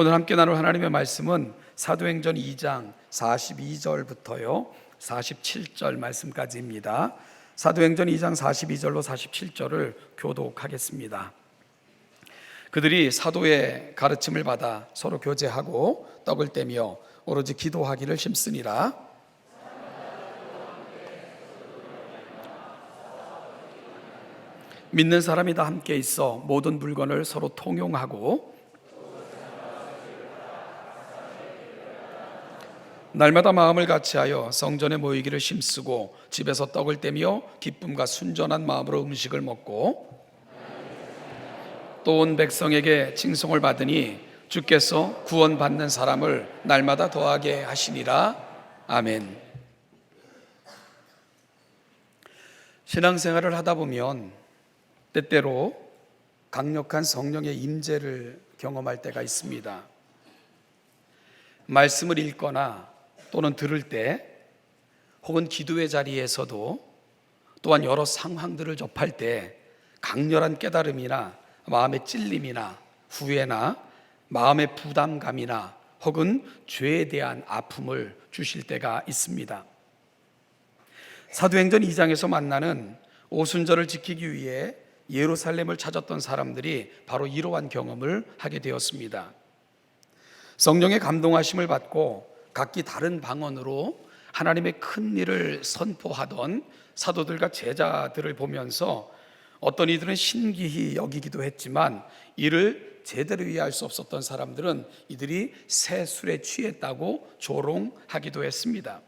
오늘 함께 나눌 하나님의 말씀은 사도행전 2장 42절부터요 47절 말씀까지입니다. 사도행전 2장 42절로 47절을 교독하겠습니다. 그들이 사도의 가르침을 받아 서로 교제하고 떡을 떼며 오로지 기도하기를 힘쓰니라. 믿는 사람이 다 함께 있어 모든 물건을 서로 통용하고 날마다 마음을 같이하여 성전에 모이기를 힘쓰고 집에서 떡을 떼며 기쁨과 순전한 마음으로 음식을 먹고 또 온 백성에게 칭송을 받으니 주께서 구원받는 사람을 날마다 더하게 하시니라. 아멘. 신앙생활을 하다 보면 때때로 강력한 성령의 임재를 경험할 때가 있습니다. 말씀을 읽거나 또는 들을 때, 혹은 기도의 자리에서도 또한 여러 상황들을 접할 때 강렬한 깨달음이나 마음의 찔림이나 후회나 마음의 부담감이나 혹은 죄에 대한 아픔을 주실 때가 있습니다. 사도행전 2장에서 만나는 오순절을 지키기 위해 예루살렘을 찾았던 사람들이 바로 이러한 경험을 하게 되었습니다. 성령의 감동하심을 받고 각기 다른 방언으로 하나님의 큰 일을 선포하던 사도들과 제자들을 보면서 어떤 이들은 신기히 여기기도 했지만 이를 제대로 이해할 수 없었던 사람들은 이들이 새 술에 취했다고 조롱하기도 했습니다.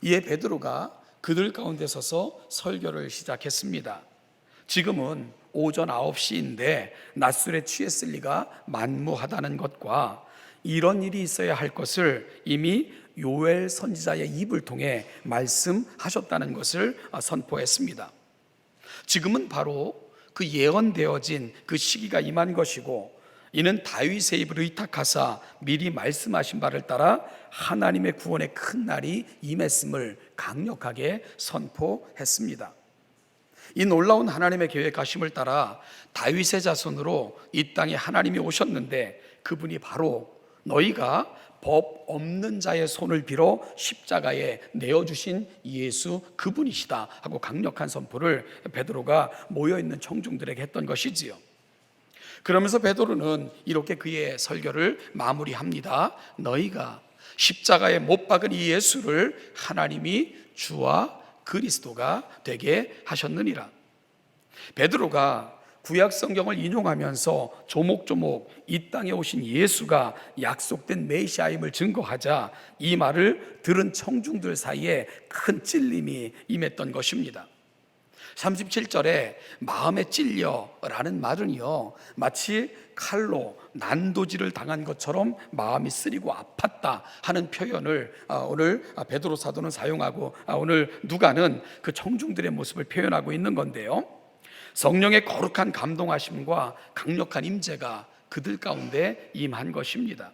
이에 베드로가 그들 가운데 서서 설교를 시작했습니다. 지금은 오전 9시인데 낮술에 취했을 리가 만무하다는 것과 이런 일이 있어야 할 것을 이미 요엘 선지자의 입을 통해 말씀하셨다는 것을 선포했습니다. 지금은 바로 그 예언되어진 그 시기가 임한 것이고 이는 다윗의 입을 의탁하사 미리 말씀하신 바를 따라 하나님의 구원의 큰 날이 임했음을 강력하게 선포했습니다. 이 놀라운 하나님의 계획하심을 따라 다윗의 자손으로 이 땅에 하나님이 오셨는데 그분이 바로 너희가 법 없는 자의 손을 빌어 십자가에 내어주신 예수 그분이시다 하고 강력한 선포를 베드로가 모여있는 청중들에게 했던 것이지요. 그러면서 베드로는 이렇게 그의 설교를 마무리합니다. 너희가 십자가에 못 박은 이 예수를 하나님이 주와 그리스도가 되게 하셨느니라. 베드로가 구약 성경을 인용하면서 조목조목 이 땅에 오신 예수가 약속된 메시아임을 증거하자 이 말을 들은 청중들 사이에 큰 찔림이 임했던 것입니다. 37절에 마음에 찔려라는 말은요 마치 칼로 난도질을 당한 것처럼 마음이 쓰리고 아팠다 하는 표현을 오늘 베드로 사도는 사용하고 오늘 누가는 그 청중들의 모습을 표현하고 있는 건데요, 성령의 거룩한 감동하심과 강력한 임재가 그들 가운데 임한 것입니다.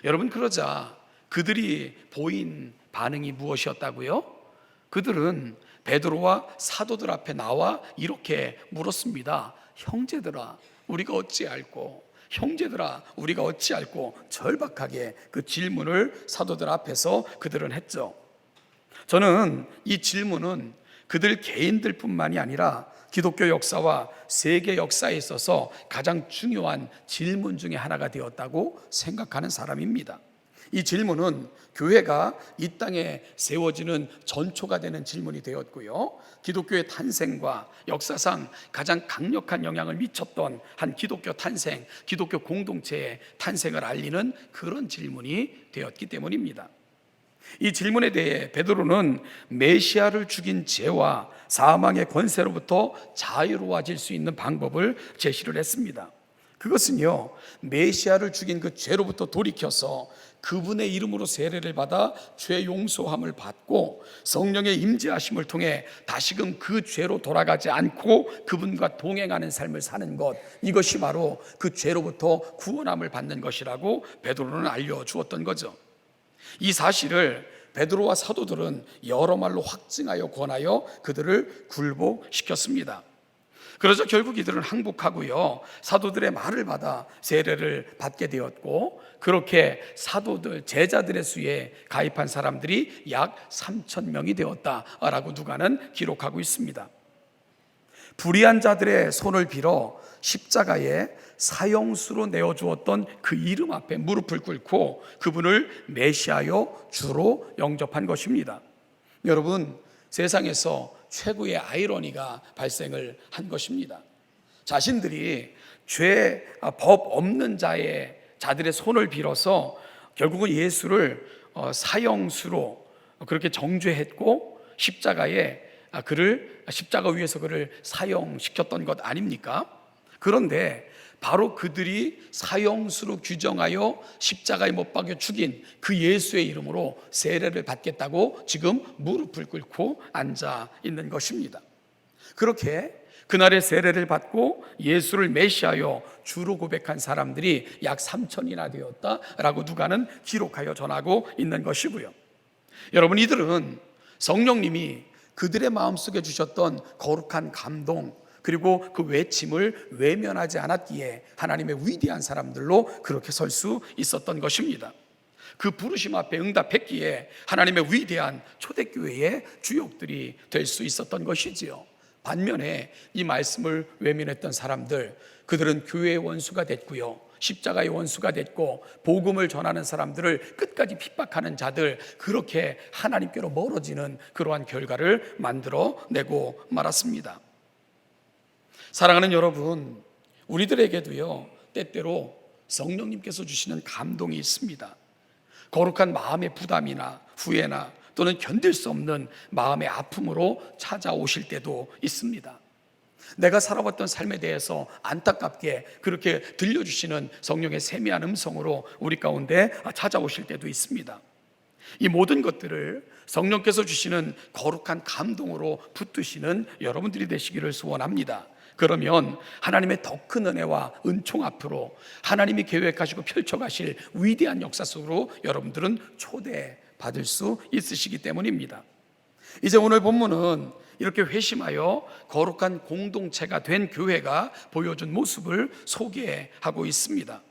여러분, 그러자 그들이 보인 반응이 무엇이었다고요? 그들은 베드로와 사도들 앞에 나와 이렇게 물었습니다. 형제들아 우리가 어찌할꼬? 형제들아 우리가 어찌할꼬? 절박하게 그 질문을 사도들 앞에서 그들은 했죠. 저는 이 질문은 그들 개인들뿐만이 아니라 기독교 역사와 세계 역사에 있어서 가장 중요한 질문 중에 하나가 되었다고 생각하는 사람입니다. 이 질문은 교회가 이 땅에 세워지는 전초가 되는 질문이 되었고요, 기독교의 탄생과 역사상 가장 강력한 영향을 미쳤던 한 기독교 탄생, 기독교 공동체의 탄생을 알리는 그런 질문이 되었기 때문입니다. 이 질문에 대해 베드로는 메시아를 죽인 죄와 사망의 권세로부터 자유로워질 수 있는 방법을 제시를 했습니다. 그것은요, 메시아를 죽인 그 죄로부터 돌이켜서 그분의 이름으로 세례를 받아 죄 용서함을 받고 성령의 임재하심을 통해 다시금 그 죄로 돌아가지 않고 그분과 동행하는 삶을 사는 것, 이것이 바로 그 죄로부터 구원함을 받는 것이라고 베드로는 알려주었던 거죠. 이 사실을 베드로와 사도들은 여러 말로 확증하여 권하여 그들을 굴복시켰습니다. 그러자 결국 이들은 항복하고요, 사도들의 말을 받아 세례를 받게 되었고, 그렇게 사도들, 제자들의 수에 가입한 사람들이 약 3,000명이 되었다라고 누가는 기록하고 있습니다. 불의한 자들의 손을 빌어 십자가에 사형수로 내어주었던 그 이름 앞에 무릎을 꿇고 그분을 메시아요 주로 영접한 것입니다. 여러분, 세상에서 최고의 아이러니가 발생을 한 것입니다. 자신들이 법 없는 자들의 손을 빌어서 결국은 예수를 사형수로 그렇게 정죄했고 십자가 위에서 그를 사형시켰던 것 아닙니까? 그런데 바로 그들이 사형수로 규정하여 십자가에 못 박여 죽인 그 예수의 이름으로 세례를 받겠다고 지금 무릎을 꿇고 앉아 있는 것입니다. 그렇게 그날의 세례를 받고 예수를 메시아요 주로 고백한 사람들이 약 3,000이나 되었다라고 누가는 기록하여 전하고 있는 것이고요. 여러분, 이들은 성령님이 그들의 마음속에 주셨던 거룩한 감동, 그리고 그 외침을 외면하지 않았기에 하나님의 위대한 사람들로 그렇게 설 수 있었던 것입니다. 그 부르심 앞에 응답했기에 하나님의 위대한 초대교회의 주역들이 될 수 있었던 것이지요. 반면에 이 말씀을 외면했던 사람들, 그들은 교회의 원수가 됐고요, 십자가의 원수가 됐고, 복음을 전하는 사람들을 끝까지 핍박하는 자들, 그렇게 하나님께로 멀어지는 그러한 결과를 만들어내고 말았습니다. 사랑하는 여러분, 우리들에게도요, 때때로 성령님께서 주시는 감동이 있습니다. 거룩한 마음의 부담이나 후회나 또는 견딜 수 없는 마음의 아픔으로 찾아오실 때도 있습니다. 내가 살아왔던 삶에 대해서 안타깝게 그렇게 들려주시는 성령의 세미한 음성으로 우리 가운데 찾아오실 때도 있습니다. 이 모든 것들을 성령께서 주시는 거룩한 감동으로 붙드시는 여러분들이 되시기를 소원합니다. 그러면 하나님의 더 큰 은혜와 은총 앞으로 하나님이 계획하시고 펼쳐가실 위대한 역사 속으로 여러분들은 초대받을 수 있으시기 때문입니다. 이제 오늘 본문은 이렇게 회심하여 거룩한 공동체가 된 교회가 보여준 모습을 소개하고 있습니다.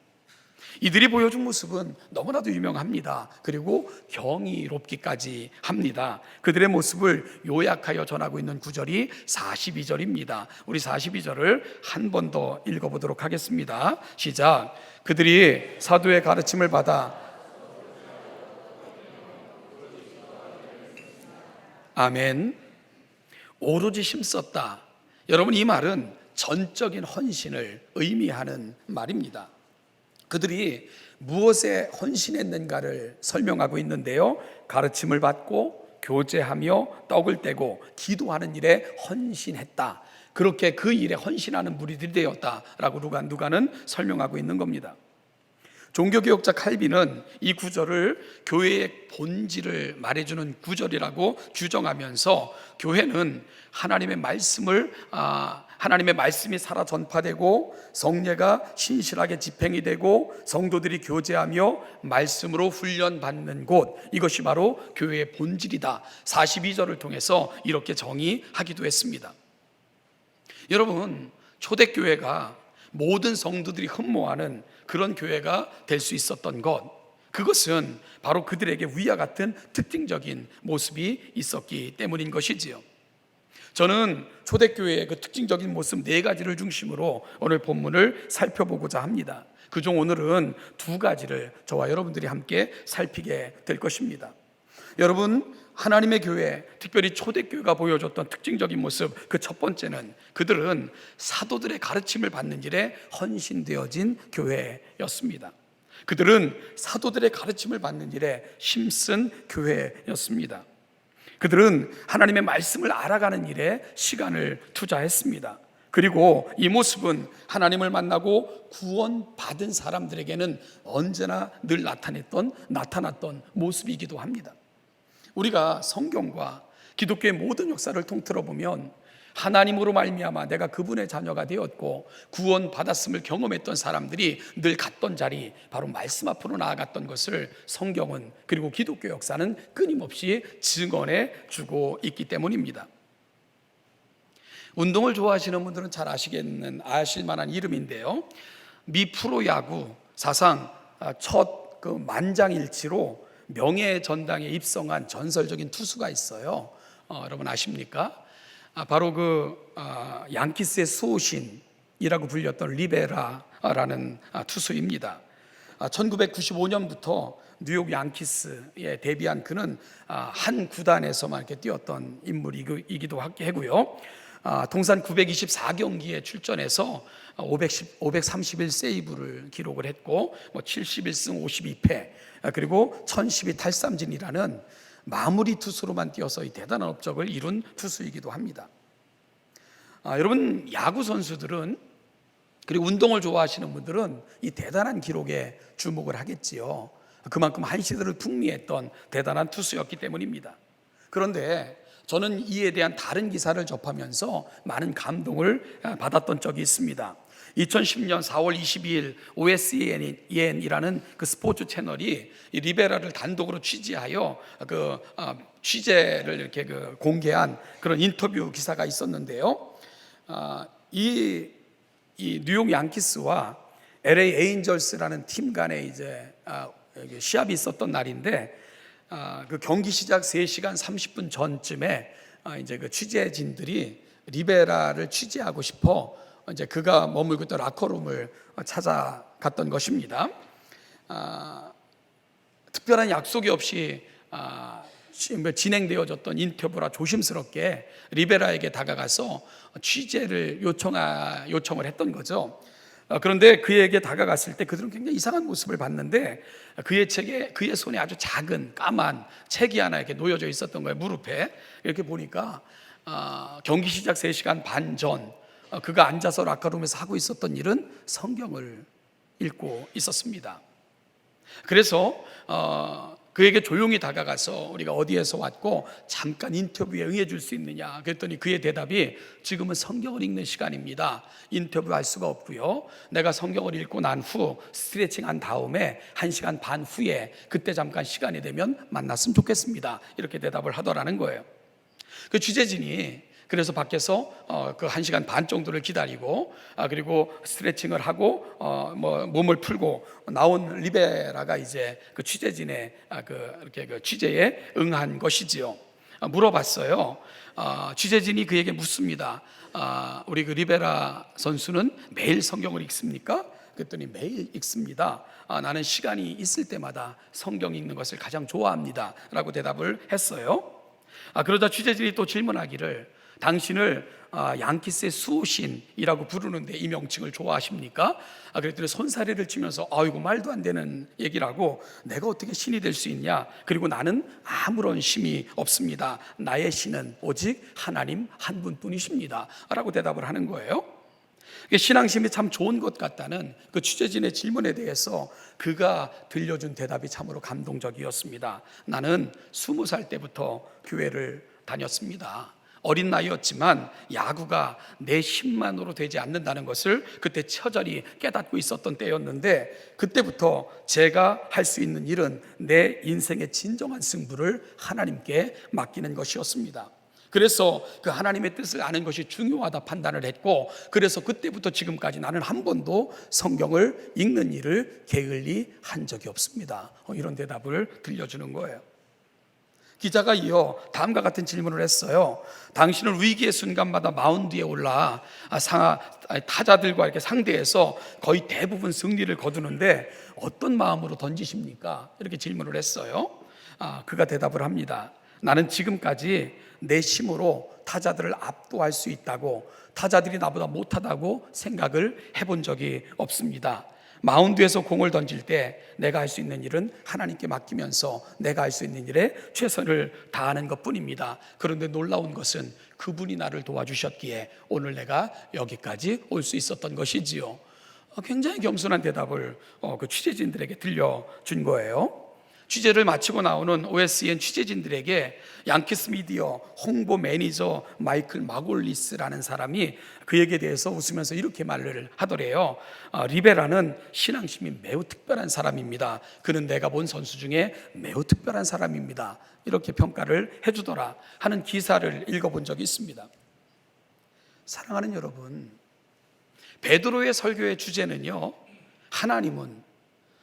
이들이 보여준 모습은 너무나도 유명합니다. 그리고 경이롭기까지 합니다. 그들의 모습을 요약하여 전하고 있는 구절이 42절입니다. 우리 42절을 한 번 더 읽어보도록 하겠습니다. 시작. 그들이 사도의 가르침을 받아 아멘. 오로지 힘썼다. 여러분, 이 말은 전적인 헌신을 의미하는 말입니다. 그들이 무엇에 헌신했는가를 설명하고 있는데요, 가르침을 받고 교제하며 떡을 떼고 기도하는 일에 헌신했다. 그렇게 그 일에 헌신하는 무리들이 되었다라고 누가는 설명하고 있는 겁니다. 종교개혁자 칼빈은 이 구절을 교회의 본질을 말해주는 구절이라고 규정하면서 교회는 하나님의 말씀이 살아 전파되고 성례가 신실하게 집행이 되고 성도들이 교제하며 말씀으로 훈련받는 곳, 이것이 바로 교회의 본질이다. 42절을 통해서 이렇게 정의하기도 했습니다. 여러분, 초대교회가 모든 성도들이 흠모하는 그런 교회가 될 수 있었던 것, 그것은 바로 그들에게 위와 같은 특징적인 모습이 있었기 때문인 것이지요. 저는 초대교회의 그 특징적인 모습 4가지를 중심으로 오늘 본문을 살펴보고자 합니다. 그중 오늘은 2가지를 저와 여러분들이 함께 살피게 될 것입니다. 여러분, 하나님의 교회, 특별히 초대교회가 보여줬던 특징적인 모습, 그 첫 번째는 그들은 사도들의 가르침을 받는 일에 헌신되어진 교회였습니다. 그들은 사도들의 가르침을 받는 일에 힘쓴 교회였습니다. 그들은 하나님의 말씀을 알아가는 일에 시간을 투자했습니다. 그리고 이 모습은 하나님을 만나고 구원받은 사람들에게는 언제나 늘 나타났던 모습이기도 합니다. 우리가 성경과 기독교의 모든 역사를 통틀어 보면 하나님으로 말미암아 내가 그분의 자녀가 되었고 구원받았음을 경험했던 사람들이 늘 갔던 자리, 바로 말씀 앞으로 나아갔던 것을 성경은, 그리고 기독교 역사는 끊임없이 증언해 주고 있기 때문입니다. 운동을 좋아하시는 분들은 잘 아실 만한 이름인데요. 미 프로야구 사상 첫 그 만장일치로 명예의 전당에 입성한 전설적인 투수가 있어요. 여러분 아십니까? 바로 양키스의 수호신이라고 불렸던 리베라라는 투수입니다. 1995년부터 뉴욕 양키스에 데뷔한 그는 한 구단에서만 이렇게 뛰었던 인물이기도 하고요. 통산 924경기에 출전해서 531세이브를 기록을 했고 71승 52패 그리고 1012탈삼진이라는 마무리 투수로만 뛰어서 이 대단한 업적을 이룬 투수이기도 합니다. 여러분 야구 선수들은 그리고 운동을 좋아하시는 분들은 이 대단한 기록에 주목을 하겠지요. 그만큼 한시대를 풍미했던 대단한 투수였기 때문입니다. 그런데 저는 이에 대한 다른 기사를 접하면서 많은 감동을 받았던 적이 있습니다. 2010년 4월 22일 OSN이라는 그 스포츠 채널이 이 리베라를 단독으로 취재하여 취재를 이렇게 공개한 그런 인터뷰 기사가 있었는데요. 이 뉴욕 양키스와 LA 에인절스라는 팀 간에 이제 시합이 있었던 날인데 그 경기 시작 3시간 30분 전쯤에 이제 그 취재진들이 리베라를 취재하고 싶어 이제 그가 머물고 있던 라커룸을 찾아갔던 것입니다. 특별한 약속이 없이 진행되어졌던 인터뷰라 조심스럽게 리베라에게 다가가서 취재를 요청을 했던 거죠. 그런데 그에게 다가갔을 때 그들은 굉장히 이상한 모습을 봤는데 그의 손에 아주 작은 까만 책이 하나 이렇게 놓여져 있었던 거예요. 무릎에. 이렇게 보니까 경기 시작 3시간 반 전 그가 앉아서 라커룸에서 하고 있었던 일은 성경을 읽고 있었습니다. 그래서 그에게 조용히 다가가서 우리가 어디에서 왔고 잠깐 인터뷰에 응해줄 수 있느냐 그랬더니 그의 대답이 지금은 성경을 읽는 시간입니다. 인터뷰할 수가 없고요. 내가 성경을 읽고 난 후 스트레칭한 다음에 1시간 반 후에 그때 잠깐 시간이 되면 만났으면 좋겠습니다. 이렇게 대답을 하더라는 거예요. 그 취재진이 그래서 밖에서 그 1시간 반 정도를 기다리고 그리고 스트레칭을 하고 몸을 풀고 나온 리베라가 이제 그 취재진의 이렇게 취재에 응한 것이지요. 물어봤어요. 취재진이 그에게 묻습니다. 우리 그 리베라 선수는 매일 성경을 읽습니까? 그랬더니 매일 읽습니다. 나는 시간이 있을 때마다 성경 읽는 것을 가장 좋아합니다. 라고 대답을 했어요. 그러자 취재진이 또 질문하기를 당신을 양키스의 수호신이라고 부르는데 이 명칭을 좋아하십니까? 그랬더니 손사래를 치면서 아이고 말도 안 되는 얘기를 하고 내가 어떻게 신이 될 수 있냐? 그리고 나는 아무런 힘이 없습니다. 나의 신은 오직 하나님 한 분뿐이십니다. 라고 대답을 하는 거예요. 신앙심이 참 좋은 것 같다는 그 취재진의 질문에 대해서 그가 들려준 대답이 참으로 감동적이었습니다. 나는 20살 때부터 교회를 다녔습니다. 어린 나이였지만 야구가 내 힘만으로 되지 않는다는 것을 그때 처절히 깨닫고 있었던 때였는데 그때부터 제가 할 수 있는 일은 내 인생의 진정한 승부를 하나님께 맡기는 것이었습니다. 그래서 그 하나님의 뜻을 아는 것이 중요하다 판단을 했고 그래서 그때부터 지금까지 나는 한 번도 성경을 읽는 일을 게을리 한 적이 없습니다. 이런 대답을 들려주는 거예요. 기자가 이어 다음과 같은 질문을 했어요. 당신은 위기의 순간마다 마운드에 올라 타자들과 이렇게 상대해서 거의 대부분 승리를 거두는데 어떤 마음으로 던지십니까? 이렇게 질문을 했어요. 그가 대답을 합니다. 나는 지금까지 내 힘으로 타자들을 압도할 수 있다고 타자들이 나보다 못하다고 생각을 해본 적이 없습니다. 마운드에서 공을 던질 때 내가 할 수 있는 일은 하나님께 맡기면서 내가 할 수 있는 일에 최선을 다하는 것뿐입니다. 그런데 놀라운 것은 그분이 나를 도와주셨기에 오늘 내가 여기까지 올 수 있었던 것이지요. 굉장히 겸손한 대답을 그 취재진들에게 들려준 거예요. 취재를 마치고 나오는 OSN 취재진들에게 양키스 미디어 홍보 매니저 마이클 마골리스라는 사람이 그에게 대해서 웃으면서 이렇게 말을 하더래요. 리베라는 신앙심이 매우 특별한 사람입니다. 그는 내가 본 선수 중에 매우 특별한 사람입니다. 이렇게 평가를 해주더라 하는 기사를 읽어본 적이 있습니다. 사랑하는 여러분, 베드로의 설교의 주제는요, 하나님은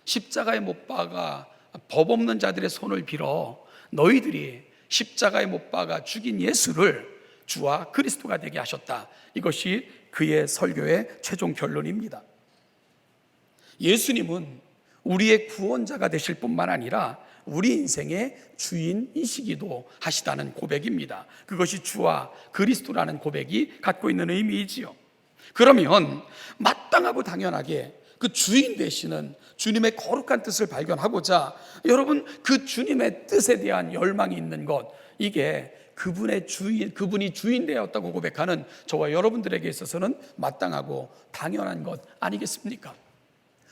십자가에 못 박아 법 없는 자들의 손을 빌어 너희들이 십자가에 못 박아 죽인 예수를 주와 그리스도가 되게 하셨다. 이것이 그의 설교의 최종 결론입니다. 예수님은 우리의 구원자가 되실 뿐만 아니라 우리 인생의 주인이시기도 하시다는 고백입니다. 그것이 주와 그리스도라는 고백이 갖고 있는 의미이지요. 그러면 마땅하고 당연하게 그 주인 되시는 주님의 거룩한 뜻을 발견하고자 여러분, 그 주님의 뜻에 대한 열망이 있는 것, 이게 그분이 주인 되었다고 고백하는 저와 여러분들에게 있어서는 마땅하고 당연한 것 아니겠습니까?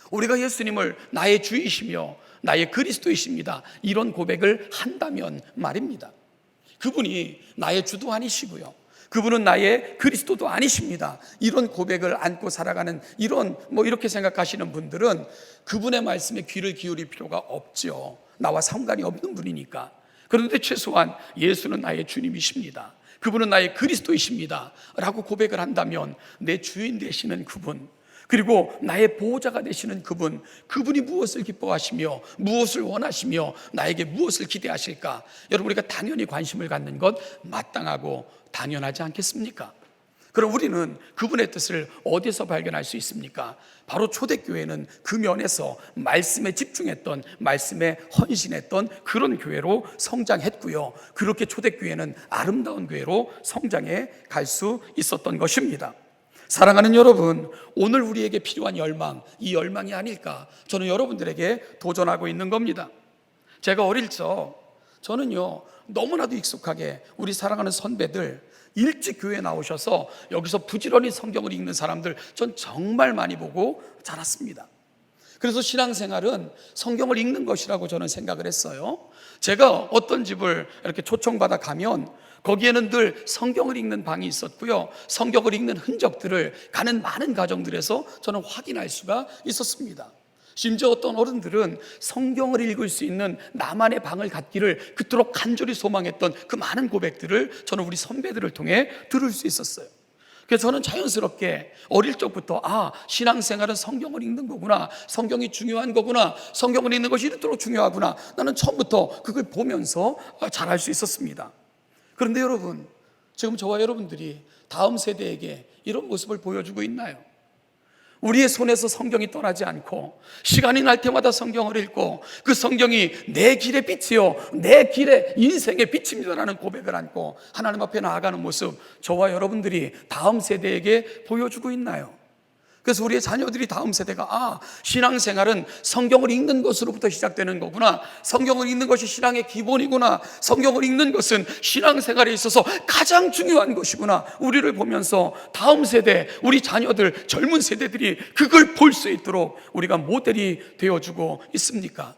우리가 예수님을 나의 주이시며 나의 그리스도이십니다, 이런 고백을 한다면 말입니다. 그분이 나의 주도 아니시고요, 그분은 나의 그리스도도 아니십니다, 이런 고백을 안고 살아가는 이렇게 생각하시는 분들은 그분의 말씀에 귀를 기울일 필요가 없죠. 나와 상관이 없는 분이니까. 그런데 최소한 예수는 나의 주님이십니다, 그분은 나의 그리스도이십니다 라고 고백을 한다면 내 주인 되시는 그분, 그리고 나의 보호자가 되시는 그분이 무엇을 기뻐하시며 무엇을 원하시며 나에게 무엇을 기대하실까, 여러분, 우리가 당연히 관심을 갖는 것 마땅하고 당연하지 않겠습니까? 그럼 우리는 그분의 뜻을 어디서 발견할 수 있습니까? 바로 초대교회는 그 면에서 말씀에 집중했던, 말씀에 헌신했던 그런 교회로 성장했고요, 그렇게 초대교회는 아름다운 교회로 성장해 갈 수 있었던 것입니다. 사랑하는 여러분, 오늘 우리에게 필요한 열망, 이 열망이 아닐까, 저는 여러분들에게 도전하고 있는 겁니다. 제가 어릴 적 저는요, 너무나도 익숙하게 우리 사랑하는 선배들 일찍 교회에 나오셔서 여기서 부지런히 성경을 읽는 사람들 전 정말 많이 보고 자랐습니다. 그래서 신앙생활은 성경을 읽는 것이라고 저는 생각을 했어요. 제가 어떤 집을 이렇게 초청받아 가면 거기에는 늘 성경을 읽는 방이 있었고요, 성경을 읽는 흔적들을 가는 많은 가정들에서 저는 확인할 수가 있었습니다. 심지어 어떤 어른들은 성경을 읽을 수 있는 나만의 방을 갖기를 그토록 간절히 소망했던 그 많은 고백들을 저는 우리 선배들을 통해 들을 수 있었어요. 그래서 저는 자연스럽게 어릴 적부터 신앙생활은 성경을 읽는 거구나, 성경이 중요한 거구나, 성경을 읽는 것이 이토록 중요하구나, 나는 처음부터 그걸 보면서 잘할 수 있었습니다. 그런데 여러분, 지금 저와 여러분들이 다음 세대에게 이런 모습을 보여주고 있나요? 우리의 손에서 성경이 떠나지 않고 시간이 날 때마다 성경을 읽고 그 성경이 내 길의 빛이요, 내 길의 인생의 빛입니다라는 고백을 안고 하나님 앞에 나아가는 모습, 저와 여러분들이 다음 세대에게 보여주고 있나요? 그래서 우리의 자녀들이 다음 세대가 신앙생활은 성경을 읽는 것으로부터 시작되는 거구나, 성경을 읽는 것이 신앙의 기본이구나, 성경을 읽는 것은 신앙생활에 있어서 가장 중요한 것이구나, 우리를 보면서 다음 세대, 우리 자녀들, 젊은 세대들이 그걸 볼 수 있도록 우리가 모델이 되어주고 있습니까?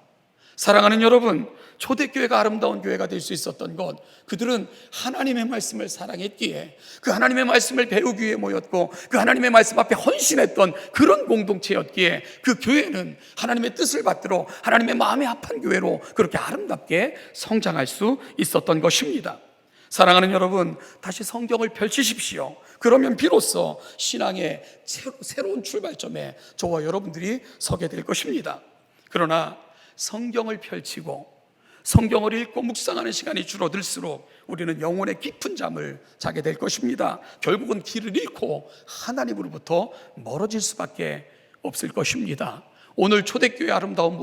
사랑하는 여러분, 초대교회가 아름다운 교회가 될 수 있었던 것, 그들은 하나님의 말씀을 사랑했기에 그 하나님의 말씀을 배우기 위해 모였고 그 하나님의 말씀 앞에 헌신했던 그런 공동체였기에 그 교회는 하나님의 뜻을 받들어 하나님의 마음에 합한 교회로 그렇게 아름답게 성장할 수 있었던 것입니다. 사랑하는 여러분, 다시 성경을 펼치십시오. 그러면 비로소 신앙의 새로운 출발점에 저와 여러분들이 서게 될 것입니다. 그러나 성경을 펼치고 성경을 읽고 묵상하는 시간이 줄어들수록 우리는 영혼의 깊은 잠을 자게 될 것입니다. 결국은 길을 잃고 하나님으로부터 멀어질 수밖에 없을 것입니다. 오늘 초대교회 아름다운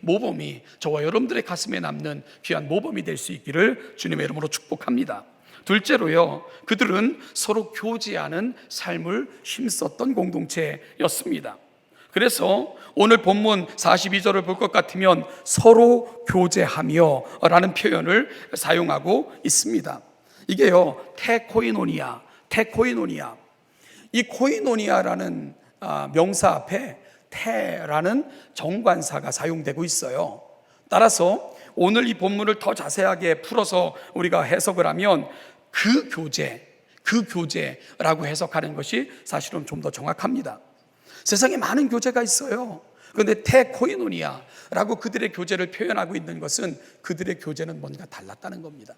모범이 저와 여러분들의 가슴에 남는 귀한 모범이 될 수 있기를 주님의 이름으로 축복합니다. 둘째로요, 그들은 서로 교제하는 삶을 힘썼던 공동체였습니다. 그래서 오늘 본문 42절을 볼 것 같으면 서로 교제하며 라는 표현을 사용하고 있습니다. 이게요, 테코이노니아. 이 코이노니아라는 명사 앞에 테라는 정관사가 사용되고 있어요. 따라서 오늘 이 본문을 더 자세하게 풀어서 우리가 해석을 하면 그 교제라고 해석하는 것이 사실은 좀 더 정확합니다. 세상에 많은 교제가 있어요. 그런데 테코이노니아라고 그들의 교제를 표현하고 있는 것은 그들의 교제는 뭔가 달랐다는 겁니다.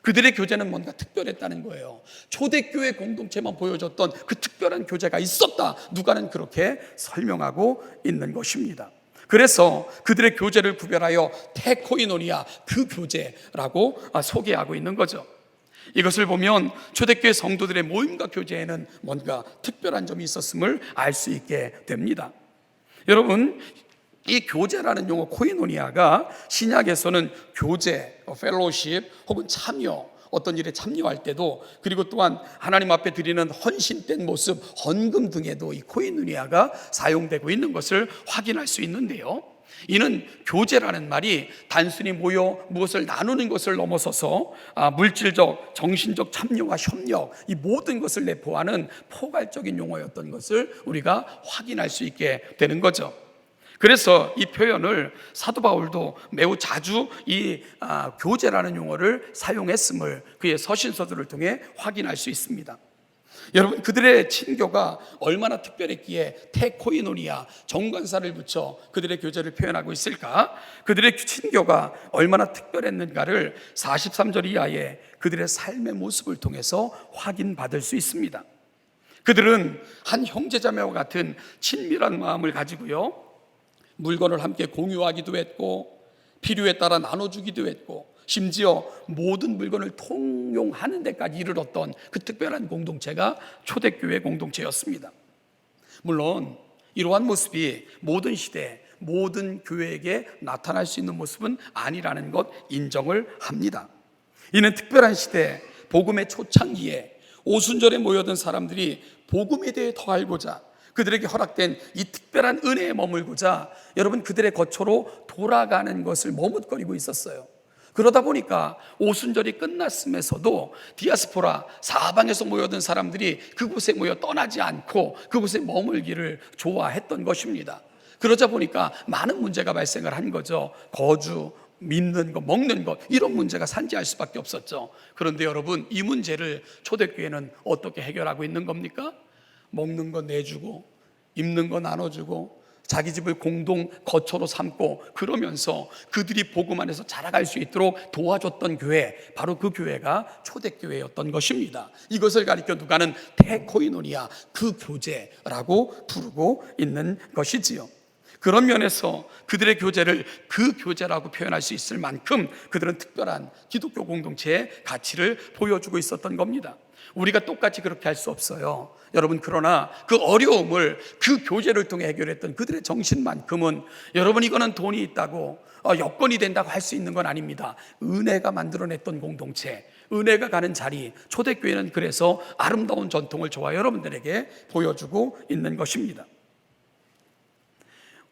그들의 교제는 뭔가 특별했다는 거예요. 초대교회 공동체만 보여줬던 그 특별한 교제가 있었다. 누가는 그렇게 설명하고 있는 것입니다. 그래서 그들의 교제를 구별하여 테코이노니아, 그 교제라고 소개하고 있는 거죠. 이것을 보면 초대교회 성도들의 모임과 교제에는 뭔가 특별한 점이 있었음을 알 수 있게 됩니다. 여러분, 이 교제라는 용어 코이노니아가 신약에서는 교제, 펠로십 혹은 참여, 어떤 일에 참여할 때도, 그리고 또한 하나님 앞에 드리는 헌신된 모습, 헌금 등에도 이 코이노니아가 사용되고 있는 것을 확인할 수 있는데요, 이는 교제라는 말이 단순히 모여 무엇을 나누는 것을 넘어서서 물질적, 정신적 참여와 협력, 이 모든 것을 내포하는 포괄적인 용어였던 것을 우리가 확인할 수 있게 되는 거죠. 그래서 이 표현을 사도 바울도 매우 자주 이 교제라는 용어를 사용했음을 그의 서신서들을 통해 확인할 수 있습니다. 여러분, 그들의 친교가 얼마나 특별했기에 테코이노니아, 정관사를 붙여 그들의 교제를 표현하고 있을까? 그들의 친교가 얼마나 특별했는가를 43절 이하의 그들의 삶의 모습을 통해서 확인받을 수 있습니다. 그들은 한 형제자매와 같은 친밀한 마음을 가지고요, 물건을 함께 공유하기도 했고, 필요에 따라 나눠주기도 했고, 심지어 모든 물건을 통용하는 데까지 이르렀던 그 특별한 공동체가 초대교회 공동체였습니다. 물론 이러한 모습이 모든 시대, 모든 교회에게 나타날 수 있는 모습은 아니라는 것 인정을 합니다. 이는 특별한 시대, 복음의 초창기에 오순절에 모여든 사람들이 복음에 대해 더 알고자, 그들에게 허락된 이 특별한 은혜에 머물고자 여러분, 그들의 거처로 돌아가는 것을 머뭇거리고 있었어요. 그러다 보니까 오순절이 끝났음에서도 디아스포라, 사방에서 모여든 사람들이 그곳에 모여 떠나지 않고 그곳에 머물기를 좋아했던 것입니다. 그러자 보니까 많은 문제가 발생을 한 거죠. 거주, 믿는 것, 먹는 것, 이런 문제가 산재할 수밖에 없었죠. 그런데 여러분, 이 문제를 초대교회는 어떻게 해결하고 있는 겁니까? 먹는 거 내주고, 입는 거 나눠주고, 자기 집을 공동 거처로 삼고, 그러면서 그들이 복음 안에서 자라갈 수 있도록 도와줬던 교회, 바로 그 교회가 초대교회였던 것입니다. 이것을 가리켜 누가는 테코이노니아, 그 교제라고 부르고 있는 것이지요. 그런 면에서 그들의 교제를 그 교제라고 표현할 수 있을 만큼 그들은 특별한 기독교 공동체의 가치를 보여주고 있었던 겁니다. 우리가 똑같이 그렇게 할 수 없어요, 여러분. 그러나 그 어려움을 그 교제를 통해 해결했던 그들의 정신만큼은, 여러분, 이거는 돈이 있다고 여건이 된다고 할 수 있는 건 아닙니다. 은혜가 만들어냈던 공동체, 은혜가 가는 자리, 초대교회는 그래서 아름다운 전통을 저와 여러분들에게 보여주고 있는 것입니다.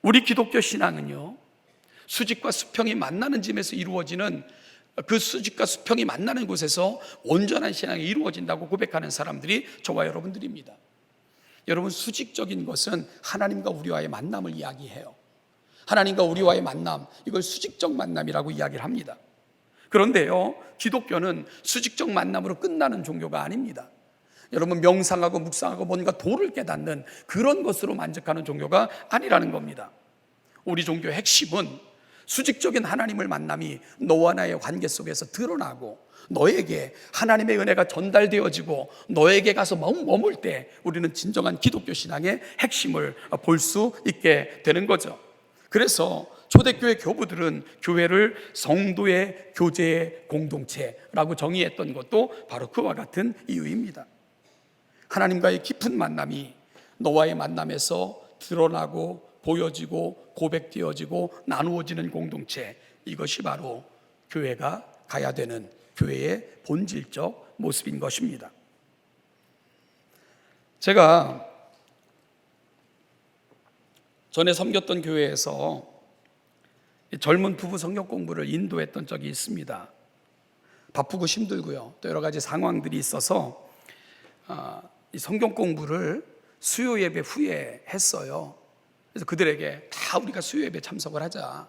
우리 기독교 신앙은요, 수직과 수평이 만나는 집에서 이루어지는, 그 수직과 수평이 만나는 곳에서 온전한 신앙이 이루어진다고 고백하는 사람들이 저와 여러분들입니다. 여러분, 수직적인 것은 하나님과 우리와의 만남을 이야기해요. 하나님과 우리와의 만남, 이걸 수직적 만남이라고 이야기를 합니다. 그런데요, 기독교는 수직적 만남으로 끝나는 종교가 아닙니다. 여러분, 명상하고 묵상하고 뭔가 도를 깨닫는 그런 것으로 만족하는 종교가 아니라는 겁니다. 우리 종교의 핵심은 수직적인 하나님을 만남이 너와 나의 관계 속에서 드러나고, 너에게 하나님의 은혜가 전달되어지고 너에게 가서 머물 때 우리는 진정한 기독교 신앙의 핵심을 볼 수 있게 되는 거죠. 그래서 초대교회 교부들은 교회를 성도의 교제의 공동체라고 정의했던 것도 바로 그와 같은 이유입니다. 하나님과의 깊은 만남이 너와의 만남에서 드러나고 보여지고 고백되어지고 나누어지는 공동체, 이것이 바로 교회가 가야 되는 교회의 본질적 모습인 것입니다. 제가 전에 섬겼던 교회에서 젊은 부부 성경 공부를 인도했던 적이 있습니다. 바쁘고 힘들고요, 또 여러 가지 상황들이 있어서 이 성경 공부를 수요 예배 후에 했어요. 그래서 그들에게 다 우리가 수요 예배 참석을 하자,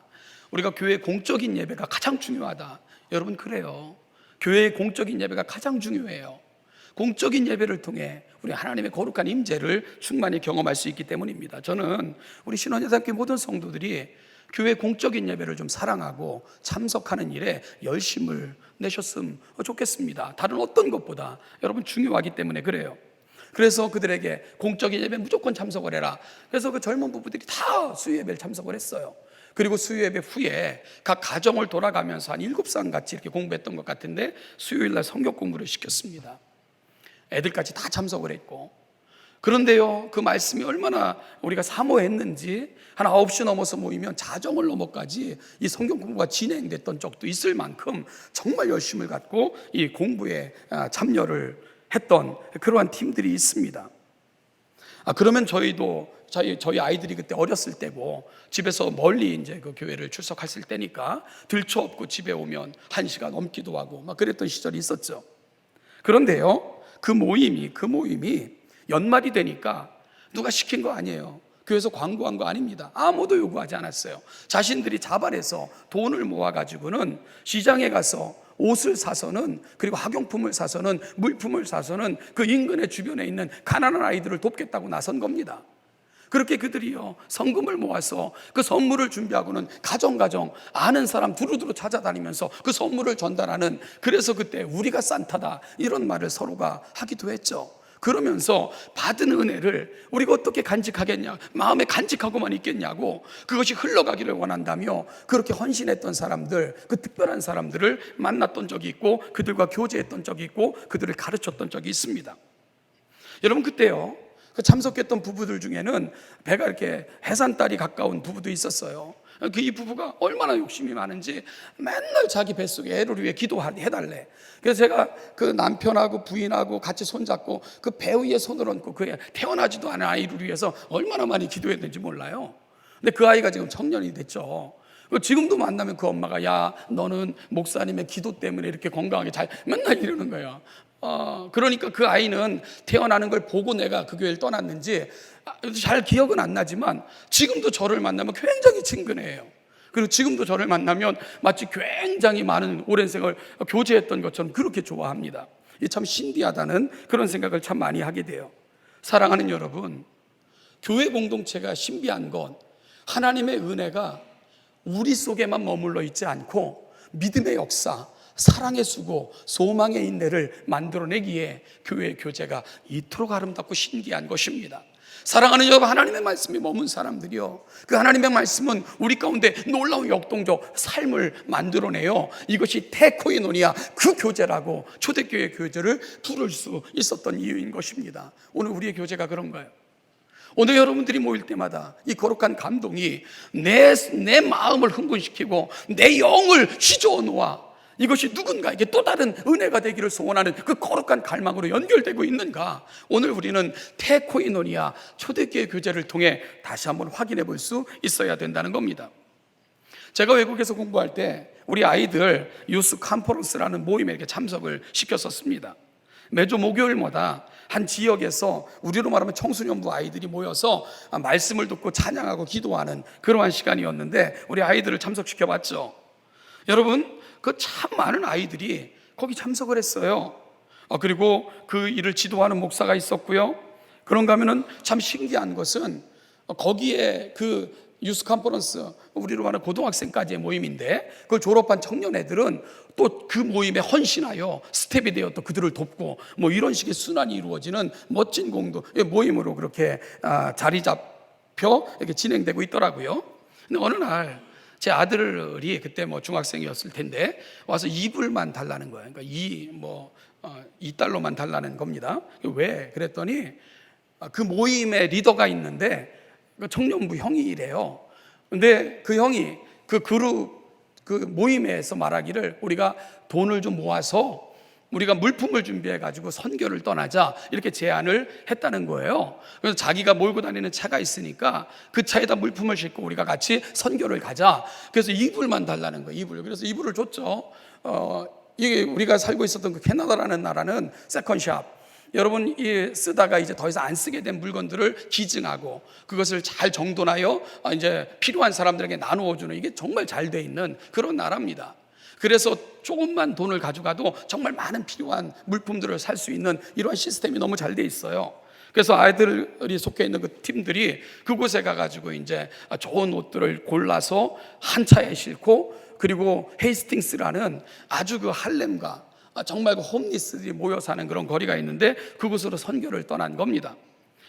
우리가 교회의 공적인 예배가 가장 중요하다. 여러분, 그래요. 교회의 공적인 예배가 가장 중요해요. 공적인 예배를 통해 우리 하나님의 거룩한 임재를 충만히 경험할 수 있기 때문입니다. 저는 우리 신원예산교회 모든 성도들이 교회 공적인 예배를 좀 사랑하고 참석하는 일에 열심을 내셨으면 좋겠습니다. 다른 어떤 것보다 여러분 중요하기 때문에 그래요. 그래서 그들에게 공적인 예배 무조건 참석을 해라. 그래서 그 젊은 부부들이 다 수요예배를 참석을 했어요. 그리고 수요예배 후에 각 가정을 돌아가면서 한 7시간 같이 이렇게 공부했던 것 같은데 수요일날 성경 공부를 시켰습니다. 애들까지 다 참석을 했고, 그런데요, 그 말씀이 얼마나 우리가 사모했는지 한 9시 넘어서 모이면 자정을 넘어까지 이 성경 공부가 진행됐던 적도 있을 만큼 정말 열심을 갖고 이 공부에 참여를 했던 그러한 팀들이 있습니다. 그러면 저희 아이들이 그때 어렸을 때고 집에서 멀리 이제 그 교회를 출석했을 때니까 들쳐 업고 집에 오면 1시간 넘기도 하고 막 그랬던 시절이 있었죠. 그런데요, 그 모임이 연말이 되니까 누가 시킨 거 아니에요. 교회에서 광고한 거 아닙니다. 아무도 요구하지 않았어요. 자신들이 자발해서 돈을 모아가지고는 시장에 가서 옷을 사서는, 그리고 학용품을 사서는, 물품을 사서는 그 인근의 주변에 있는 가난한 아이들을 돕겠다고 나선 겁니다. 그렇게 그들이요, 성금을 모아서 그 선물을 준비하고는 가정 아는 사람 두루두루 찾아다니면서 그 선물을 전달하는, 그래서 그때 우리가 산타다 이런 말을 서로가 하기도 했죠. 그러면서 받은 은혜를 우리가 어떻게 간직하겠냐, 마음에 간직하고만 있겠냐고, 그것이 흘러가기를 원한다며 그렇게 헌신했던 사람들, 그 특별한 사람들을 만났던 적이 있고, 그들과 교제했던 적이 있고, 그들을 가르쳤던 적이 있습니다. 여러분, 그때요, 그 참석했던 부부들 중에는 배가 이렇게 해산달이 가까운 부부도 있었어요. 이 부부가 얼마나 욕심이 많은지 맨날 자기 뱃속에 애를 위해 기도해달래. 그래서 제가 그 남편하고 부인하고 같이 손잡고 그 배 위에 손을 얹고 그 태어나지도 않은 아이를 위해서 얼마나 많이 기도했는지 몰라요. 근데 그 아이가 지금 청년이 됐죠. 지금도 만나면 그 엄마가, 야, 너는 목사님의 기도 때문에 이렇게 건강하게 잘, 맨날 이러는 거예요. 그러니까 그 아이는 태어나는 걸 보고 내가 그 교회를 떠났는지 잘 기억은 안 나지만 지금도 저를 만나면 굉장히 친근해요. 그리고 지금도 저를 만나면 마치 굉장히 많은 오랜 세월 교제했던 것처럼 그렇게 좋아합니다. 이게 참 신기하다는 그런 생각을 참 많이 하게 돼요. 사랑하는 여러분, 교회 공동체가 신비한 건 하나님의 은혜가 우리 속에만 머물러 있지 않고 믿음의 역사, 사랑의 수고, 소망의 인내를 만들어내기에 교회의 교제가 이토록 아름답고 신기한 것입니다. 사랑하는 여러분, 하나님의 말씀이 머문 사람들이요, 그 하나님의 말씀은 우리 가운데 놀라운 역동적 삶을 만들어내요. 이것이 테코이노니아, 그 교제라고 초대교회 교제를 부를 수 있었던 이유인 것입니다. 오늘 우리의 교제가 그런가요? 오늘 여러분들이 모일 때마다 이 거룩한 감동이 내 마음을 흥분시키고 내 영을 휘저어 놓아 이것이 누군가에게 또 다른 은혜가 되기를 소원하는 그 거룩한 갈망으로 연결되고 있는가? 오늘 우리는 테코이노니아 초대교회 교제를 통해 다시 한번 확인해 볼 수 있어야 된다는 겁니다. 제가 외국에서 공부할 때 우리 아이들 유스 컨퍼런스라는 모임에 이렇게 참석을 시켰었습니다. 매주 목요일마다 한 지역에서 우리로 말하면 청소년부 아이들이 모여서 말씀을 듣고 찬양하고 기도하는 그러한 시간이었는데 우리 아이들을 참석시켜 봤죠. 여러분, 그 참 많은 아이들이 거기 참석을 했어요. 그리고 그 일을 지도하는 목사가 있었고요. 그런가 하면은 참 신기한 것은 거기에 그 유스 컨퍼런스, 우리로 말하는 고등학생까지의 모임인데 그걸 졸업한 청년 애들은 또 그 모임에 헌신하여 스텝이 되어 또 그들을 돕고 뭐 이런 식의 순환이 이루어지는 멋진 공동 모임으로 그렇게 자리 잡혀 이렇게 진행되고 있더라고요. 근데 어느 날 제 아들이 그때 뭐 중학생이었을 텐데 와서 이불만 달라는 거예요. 그러니까 $2만 달라는 겁니다. 왜? 그랬더니 그 모임의 리더가 있는데 그 청년부 형이래요. 근데 그 형이 그 그룹 그 모임에서 말하기를 우리가 돈을 좀 모아서 우리가 물품을 준비해 가지고 선교를 떠나자 이렇게 제안을 했다는 거예요. 그래서 자기가 몰고 다니는 차가 있으니까 그 차에다 물품을 싣고 우리가 같이 선교를 가자. 그래서 이불만 달라는 거예요. 이불. 그래서 이불을 줬죠. 이게 우리가 살고 있었던 그 캐나다라는 나라는 세컨샵. 여러분, 이 쓰다가 이제 더 이상 안 쓰게 된 물건들을 기증하고 그것을 잘 정돈하여 이제 필요한 사람들에게 나누어 주는, 이게 정말 잘 돼 있는 그런 나라입니다. 그래서 조금만 돈을 가져가도 정말 많은 필요한 물품들을 살 수 있는 이러한 시스템이 너무 잘 돼 있어요. 그래서 아이들이 속해 있는 그 팀들이 그곳에 가가지고 이제 좋은 옷들을 골라서 한 차에 싣고, 그리고 헤이스팅스라는 아주 그 할렘과 정말 그 홈리스들이 모여 사는 그런 거리가 있는데 그곳으로 선교를 떠난 겁니다.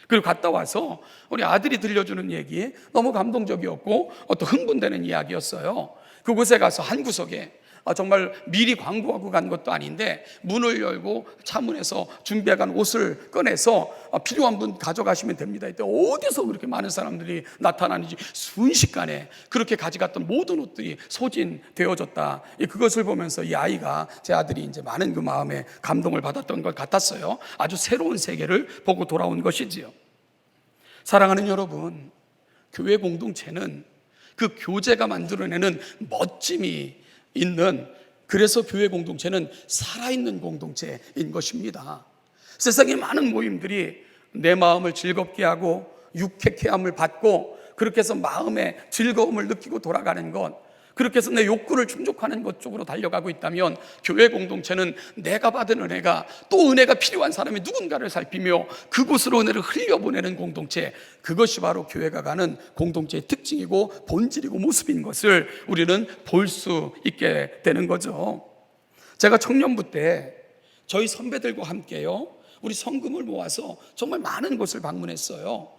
그리고 갔다 와서 우리 아들이 들려주는 얘기, 너무 감동적이었고 또 흥분되는 이야기였어요. 그곳에 가서 한 구석에 정말 미리 광고하고 간 것도 아닌데 문을 열고 차문에서 준비해간 옷을 꺼내서 필요한 분 가져가시면 됩니다. 이때 어디서 그렇게 많은 사람들이 나타나는지 순식간에 그렇게 가져갔던 모든 옷들이 소진되어졌다. 그것을 보면서 이 아이가, 제 아들이 이제 많은 그 마음에 감동을 받았던 것 같았어요. 아주 새로운 세계를 보고 돌아온 것이지요. 사랑하는 여러분, 교회 공동체는 그 교제가 만들어내는 멋짐이 있는, 그래서 교회 공동체는 살아있는 공동체인 것입니다. 세상의 많은 모임들이 내 마음을 즐겁게 하고 유쾌함을 받고 그렇게 해서 마음의 즐거움을 느끼고 돌아가는 것, 그렇게 해서 내 욕구를 충족하는 것 쪽으로 달려가고 있다면, 교회 공동체는 내가 받은 은혜가 또 은혜가 필요한 사람이 누군가를 살피며 그곳으로 은혜를 흘려보내는 공동체, 그것이 바로 교회가 가는 공동체의 특징이고 본질이고 모습인 것을 우리는 볼 수 있게 되는 거죠. 제가 청년부 때 저희 선배들과 함께요, 우리 성금을 모아서 정말 많은 곳을 방문했어요.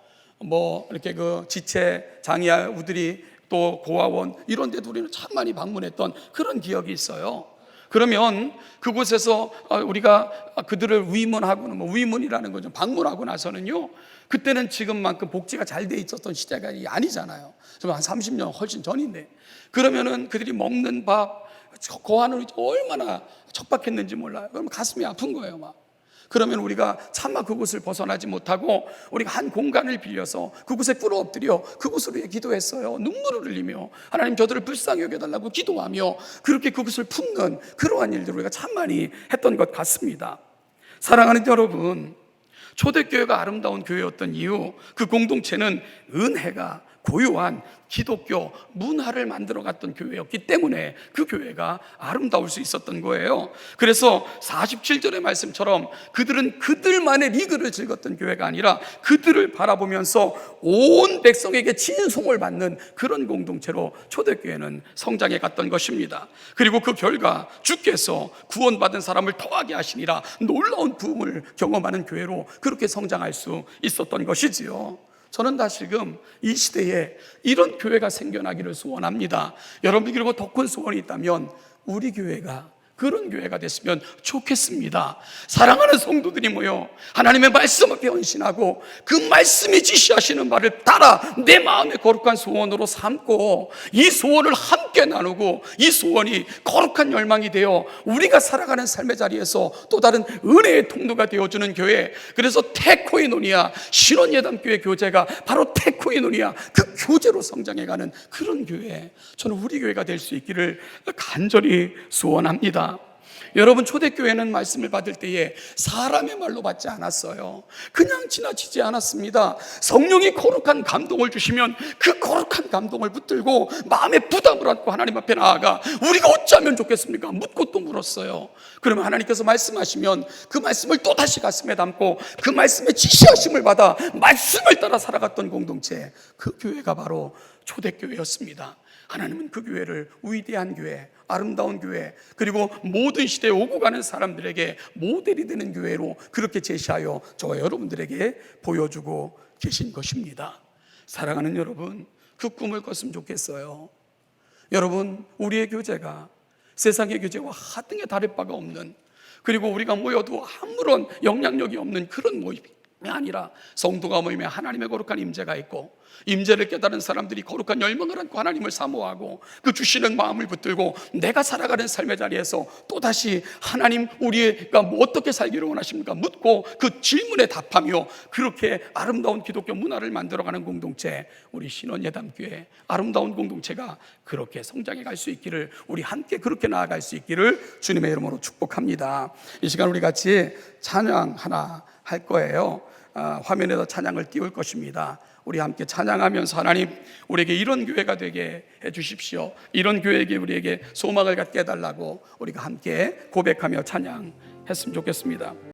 이렇게 그 지체, 장애아 우들이, 또 고아원, 이런 데도 우리는 참 많이 방문했던 그런 기억이 있어요. 그러면 그곳에서 우리가 그들을 위문하고는, 위문이라는 거죠, 방문하고 나서는요, 그때는 지금만큼 복지가 잘 돼 있었던 시대가 아니잖아요. 좀 한 30년 훨씬 전인데, 그러면은 그들이 먹는 밥, 고아는 얼마나 척박했는지 몰라요. 그러면 가슴이 아픈 거예요, 막. 그러면 우리가 차마 그곳을 벗어나지 못하고 우리가 한 공간을 빌려서 그곳에 꿇어 엎드려 그곳으로 기도했어요. 눈물을 흘리며 하나님 저들을 불쌍히 여겨달라고 기도하며 그렇게 그곳을 품는 그러한 일들을 우리가 참 많이 했던 것 같습니다. 사랑하는 여러분, 초대교회가 아름다운 교회였던 이유, 그 공동체는 은혜가 고유한 기독교 문화를 만들어 갔던 교회였기 때문에 그 교회가 아름다울 수 있었던 거예요. 그래서 47절의 말씀처럼 그들은 그들만의 리그를 즐겼던 교회가 아니라 그들을 바라보면서 온 백성에게 친송을 받는 그런 공동체로 초대교회는 성장해 갔던 것입니다. 그리고 그 결과 주께서 구원받은 사람을 더하게 하시니라 놀라운 부흥을 경험하는 교회로 그렇게 성장할 수 있었던 것이지요. 저는 다시금 이 시대에 이런 교회가 생겨나기를 소원합니다. 여러분, 그리고 더 큰 소원이 있다면 우리 교회가 그런 교회가 됐으면 좋겠습니다. 사랑하는 성도들이 모여 하나님의 말씀을 헌신하고 그 말씀이 지시하시는 바를 따라 내 마음의 거룩한 소원으로 삼고 이 소원을 함께 나누고 이 소원이 거룩한 열망이 되어 우리가 살아가는 삶의 자리에서 또 다른 은혜의 통로가 되어주는 교회, 그래서 테코이노니아 신혼예담교회 교제가 바로 테코이노니아 그 교제로 성장해가는 그런 교회, 저는 우리 교회가 될 수 있기를 간절히 소원합니다. 여러분, 초대교회는 말씀을 받을 때에 사람의 말로 받지 않았어요. 그냥 지나치지 않았습니다. 성령이 거룩한 감동을 주시면 그 거룩한 감동을 붙들고 마음에 부담을 안고 하나님 앞에 나아가 우리가 어찌하면 좋겠습니까? 묻고 또 물었어요. 그러면 하나님께서 말씀하시면 그 말씀을 또다시 가슴에 담고 그 말씀의 지시하심을 받아 말씀을 따라 살아갔던 공동체, 그 교회가 바로 초대교회였습니다. 하나님은 그 교회를 위대한 교회, 아름다운 교회, 그리고 모든 시대에 오고 가는 사람들에게 모델이 되는 교회로 그렇게 제시하여 저와 여러분들에게 보여주고 계신 것입니다. 사랑하는 여러분, 그 꿈을 꿨으면 좋겠어요. 여러분, 우리의 교제가 세상의 교제와 하등에 다를 바가 없는, 그리고 우리가 모여도 아무런 영향력이 없는 그런 모임이 아니라 성도가 모이면 하나님의 거룩한 임재가 있고 임재를 깨달은 사람들이 거룩한 열망을 안고 하나님을 사모하고 그 주시는 마음을 붙들고 내가 살아가는 삶의 자리에서 또다시 하나님, 우리가 어떻게 살기를 원하십니까? 묻고 그 질문에 답하며 그렇게 아름다운 기독교 문화를 만들어가는 공동체, 우리 신혼예담교회 아름다운 공동체가 그렇게 성장해 갈 수 있기를, 우리 함께 그렇게 나아갈 수 있기를 주님의 이름으로 축복합니다. 이 시간 우리 같이 찬양 하나 할 거예요. 화면에다 찬양을 띄울 것입니다. 우리 함께 찬양하면서 하나님, 우리에게 이런 교회가 되게 해주십시오, 이런 교회에게 우리에게 소망을 갖게 해달라고 우리가 함께 고백하며 찬양했으면 좋겠습니다.